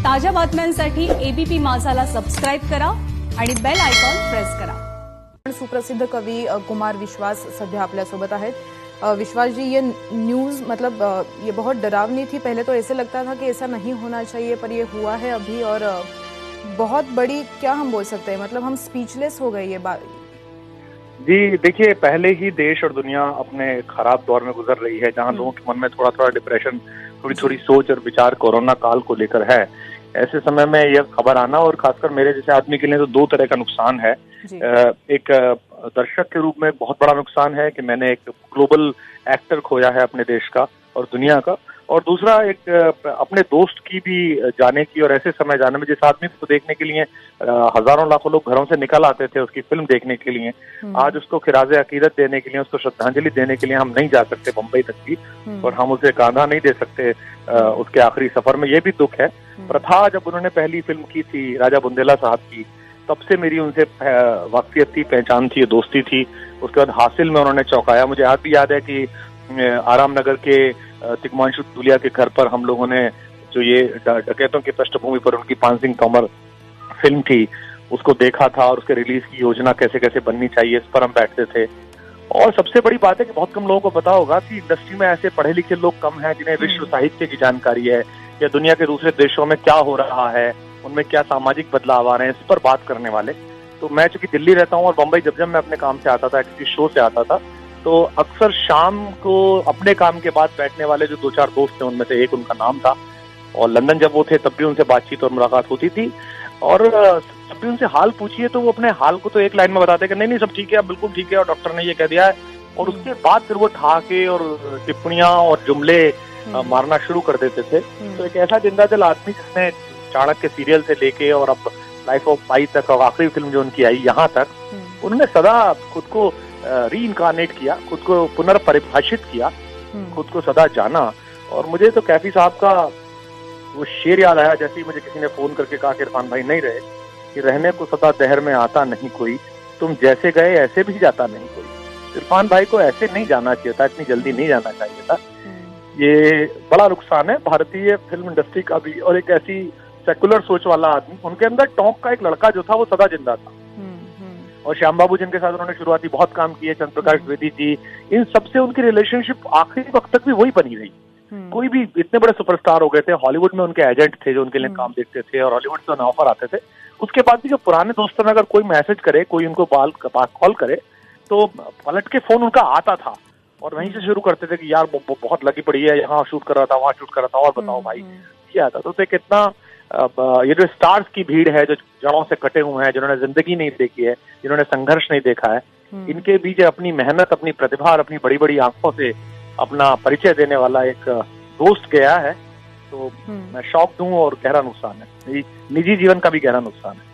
ताज्या बातम्यांसाठी ABP माझाला subscribe करा आणि बेल आयकॉन प्रेस करा। सुप्रसिद्ध कवि कुमार विश्वास सध्या आपल्या सोबत आहेत। विश्वास जी, ये न्यूज़ मतलब ये बहुत डरावनी थी। पहले तो ऐसे लगता था कि ऐसा नहीं होना चाहिए, पर ये हुआ है अभी और बहुत बड़ी, क्या हम बोल सकते हैं, मतलब हम स्पीचलेस हो गए ये बात। जी देखिए, पहले ही देश और दुनिया अपने खराब दौर में गुजर रही है, जहां लोगों के मन में थोड़ा थोड़ा डिप्रेशन, थोड़ी थोड़ी सोच और विचार कोरोना काल को लेकर है। ऐसे समय में यह खबर आना, और खासकर मेरे जैसे आदमी के लिए तो दो तरह का नुकसान है। एक दर्शक के रूप में बहुत बड़ा नुकसान है कि मैंने एक ग्लोबल एक्टर खोया है अपने देश का और दुनिया का, और दूसरा एक अपने दोस्त की भी जाने की, और ऐसे समय जाने में जिस आदमी को देखने के लिए हजारों लाखों लोग घरों से निकल आते थे उसकी फिल्म देखने के लिए, आज उसको खिराजे अकीदत देने के लिए, उसको श्रद्धांजलि देने के लिए हम नहीं जा सकते बम्बई तक भी, और हम उसे कांधा नहीं दे सकते उसके आखिरी सफर में। ये भी दुख है। प्रथा जब उन्होंने पहली फिल्म की थी राजा बुंदेला साहब की, तब से मेरी उनसे वाकफियत थी, पहचान थी, दोस्ती थी। उसके बाद हासिल में उन्होंने चौंकाया। मुझे आज भी याद है कि आराम नगर के तिग्मांशु धूलिया के घर पर हम लोगों ने जो ये डकैतों की पृष्ठभूमि पर उनकी पान सिंह तोमर फिल्म थी उसको देखा था, और उसके रिलीज की योजना कैसे कैसे बननी चाहिए इस पर हम बैठते थे। और सबसे बड़ी बात है कि बहुत कम लोगों को पता होगा कि इंडस्ट्री में ऐसे पढ़े लिखे लोग कम हैं जिन्हें विश्व साहित्य की जानकारी है, या दुनिया के दूसरे देशों में क्या हो रहा है, उनमें क्या सामाजिक बदलाव आ रहे हैं, इस पर बात करने वाले। तो मैं चूंकि दिल्ली रहता हूँ और बम्बई जब मैं अपने काम से आता था, किसी शो से आता था, तो अक्सर शाम को अपने काम के बाद बैठने वाले जो दो चार दोस्त थे उनमें से एक उनका नाम था, और लंदन जब वो थे तब भी उनसे बातचीत और मुलाकात होती थी। और जब भी उनसे हाल पूछिए तो वो अपने हाल को तो एक लाइन में बताते कि नहीं सब ठीक है, बिल्कुल ठीक है, और डॉक्टर ने ये कह दिया है, और उसके बाद फिर वो ठहाके और टिप्पणियां और जुमले मारना शुरू कर देते थे। तो एक ऐसा जिंदा दिल आदमी जिसने चाणक्य सीरियल से लेके और अब लाइफ ऑफ पाई तक और आखिरी फिल्म जो उनकी आई यहाँ तक, उन्होंने सदा खुद को री इनकारनेट किया, खुद को पुनर्परिभाषित किया, खुद को सदा जाना। और मुझे तो कैफी साहब का वो शेर याद आया जैसे ही मुझे किसी ने फोन करके कहा कि इरफान भाई नहीं रहे, कि रहने को सदा दहर में आता नहीं कोई, तुम जैसे गए ऐसे भी जाता नहीं कोई। इरफान भाई को ऐसे नहीं जाना चाहिए था, इतनी जल्दी नहीं जाना चाहिए था। ये बड़ा नुकसान है भारतीय फिल्म इंडस्ट्री का भी। और एक ऐसी सेकुलर सोच वाला आदमी, उनके अंदर टोंक का एक लड़का जो था वो सदा जिंदा था। और श्याम बाबू जिनके साथ उन्होंने शुरुआती बहुत काम किए, चंद्र प्रकाश द्विवेदी जी, इन सबसे उनकी रिलेशनशिप आखिरी वक्त तक भी वही बनी रही। कोई भी इतने बड़े सुपरस्टार हो गए थे, हॉलीवुड में उनके एजेंट थे जो उनके लिए काम देखते थे, और हॉलीवुड से उन्हें ऑफर आते थे। उसके बाद भी जो पुराने दोस्तों में अगर कोई मैसेज करे, कोई उनको कॉल करे, तो पलट के फोन उनका आता था, और वहीं से शुरू करते थे कि यार बहुत लगी पड़ी है, यहाँ शूट कर रहा था, वहाँ शूट कर रहा था, और बताओ भाई, ये आता। तो कितना ये जो स्टार्स की भीड़ है जो जड़ों से कटे हुए हैं, जिन्होंने जिंदगी नहीं देखी है, जिन्होंने संघर्ष नहीं देखा है, इनके बीच अपनी मेहनत, अपनी प्रतिभा और अपनी बड़ी बड़ी आंखों से अपना परिचय देने वाला एक दोस्त गया है, तो मैं शौक दूं, और गहरा नुकसान है, मेरी निजी जीवन का भी गहरा नुकसान है।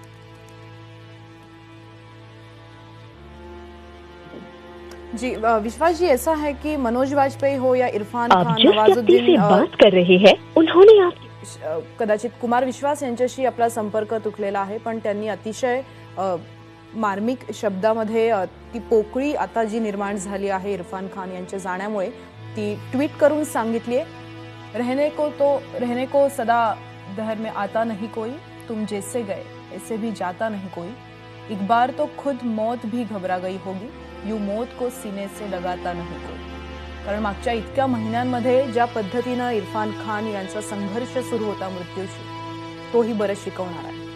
जी विश्वास जी, ऐसा है कि मनोज वाजपेयी हो या इरफान खान, नवाजुद्दीन बात कर रहे हैं उन्होंने आप कदाचित कुमार विश्वास यांच्याशी आपला संपर्क तुटलेला आहे, पण त्यांनी अतिशय मार्मिक शब्दामध्ये ती पोकळी आता जी निर्माण झाली आहे इरफान खान यांच्या जाण्यामुळे, ती ट्वीट करून सांगितली, रहने को सदा दहर में आता नहीं कोई, तुम जैसे गए ऐसे भी जाता नहीं कोई, एक बार तो खुद मौत भी घबरा गई होगी, यूं मौत को सीने से लगाता नहीं कोई। कारण मागच्या इतक्या महिन्यांमध्ये ज्या पद्धतीनं इरफान खान यांचा संघर्ष सुरू होता मृत्यूशी, तोही बरंच शिकवणार आहे।